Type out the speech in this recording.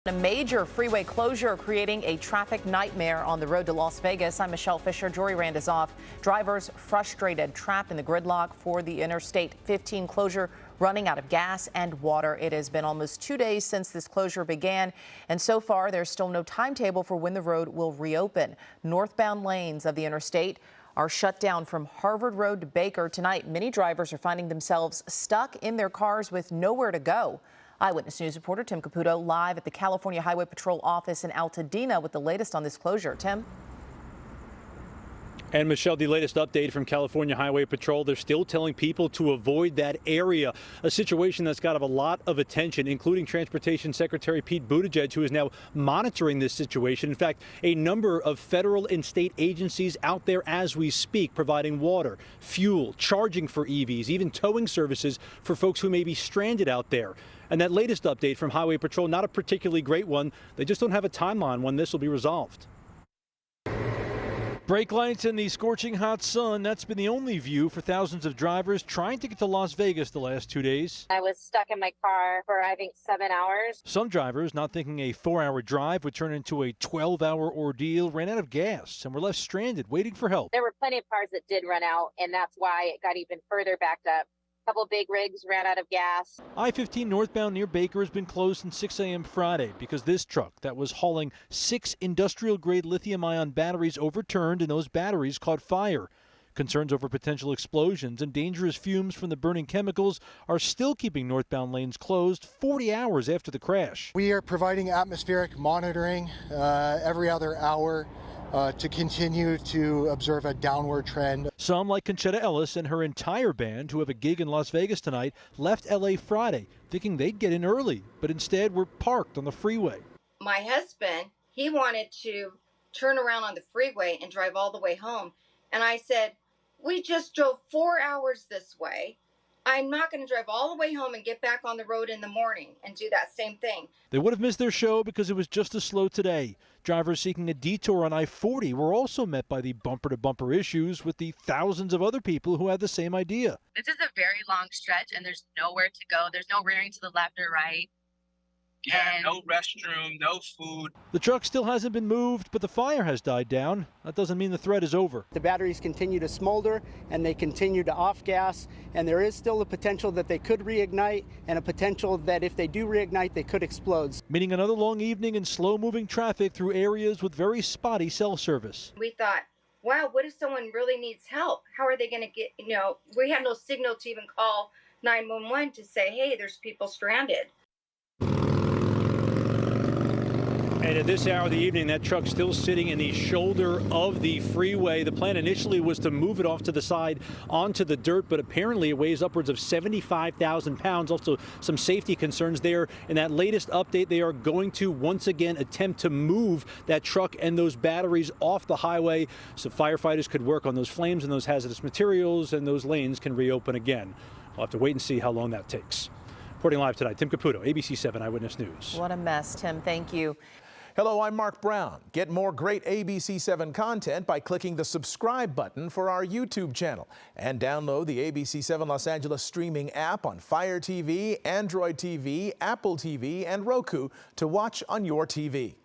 A major freeway closure creating a traffic nightmare on the road to Las Vegas. I'm Michelle Fisher. Jory Rand is off. Drivers frustrated, trapped in the gridlock for the Interstate 15 closure, running out of gas and water. It has been almost 2 days since this closure began, and so far there's still no timetable for when the road will reopen. Northbound lanes of the interstate are shut down from Harvard Road to Baker. Tonight, many drivers are finding themselves stuck in their cars with nowhere to go. Eyewitness News reporter Tim Caputo live at the California Highway Patrol office in Altadena with the latest on this closure. Tim? And Michelle, the latest update from California Highway Patrol, they're still telling people to avoid that area, a situation that's got a lot of attention, including Transportation Secretary Pete Buttigieg, who is now monitoring this situation. In fact, a number of federal and state agencies out there as we speak, providing water, fuel, charging for EVs, even towing services for folks who may be stranded out there. And that latest update from Highway Patrol, not a particularly great one. They just don't have a timeline when this will be resolved. Brake lights in the scorching hot sun, that's been the only view for thousands of drivers trying to get to Las Vegas the last 2 days. I was stuck in my car for, I think, 7 hours. Some drivers, not thinking a 4-hour drive would turn into a 12-hour ordeal, ran out of gas and were left stranded waiting for help. There were plenty of cars that did run out, and that's why it got even further backed up. A couple big rigs ran out of gas. I-15 northbound near Baker has been closed since 6 a.m. Friday because this truck that was hauling 6 industrial-grade lithium-ion batteries overturned and those batteries caught fire. Concerns over potential explosions and dangerous fumes from the burning chemicals are still keeping northbound lanes closed 40 hours after the crash. We are providing atmospheric monitoring every other hour to continue to observe a downward trend. Some, like Conchetta Ellis and her entire band, who have a gig in Las Vegas tonight, left L.A. Friday thinking they'd get in early, but instead were parked on the freeway. My husband, he wanted to turn around on the freeway and drive all the way home. And I said, we just drove 4 hours this way. I'm not going to drive all the way home and get back on the road in the morning and do that same thing. They would have missed their show because it was just as slow today. Drivers seeking a detour on I-40 were also met by the bumper-to-bumper issues with the thousands of other people who had the same idea. This is a very long stretch, and there's nowhere to go. There's no rearing to the left or right. Yeah, no restroom, no food. The truck still hasn't been moved, but the fire has died down. That doesn't mean the threat is over. The batteries continue to smolder and they continue to off gas, and there is still a potential that they could reignite and a potential that if they do reignite, they could explode. Meaning another long evening in slow-moving traffic through areas with very spotty cell service. We thought, wow, what if someone really needs help? How are they going to get, we had no signal to even call 911 to say, hey, there's people stranded. And at this hour of the evening, that truck's still sitting in the shoulder of the freeway. The plan initially was to move it off to the side onto the dirt, but apparently it weighs upwards of 75,000 pounds. Also, some safety concerns there. In that latest update, they are going to once again attempt to move that truck and those batteries off the highway so firefighters could work on those flames and those hazardous materials, and those lanes can reopen again. We'll have to wait and see how long that takes. Reporting live tonight, Tim Caputo, ABC 7 Eyewitness News. What a mess, Tim. Thank you. Hello, I'm Mark Brown. Get more great ABC 7 content by clicking the subscribe button for our YouTube channel and download the ABC 7 Los Angeles streaming app on Fire TV, Android TV, Apple TV, and Roku to watch on your TV.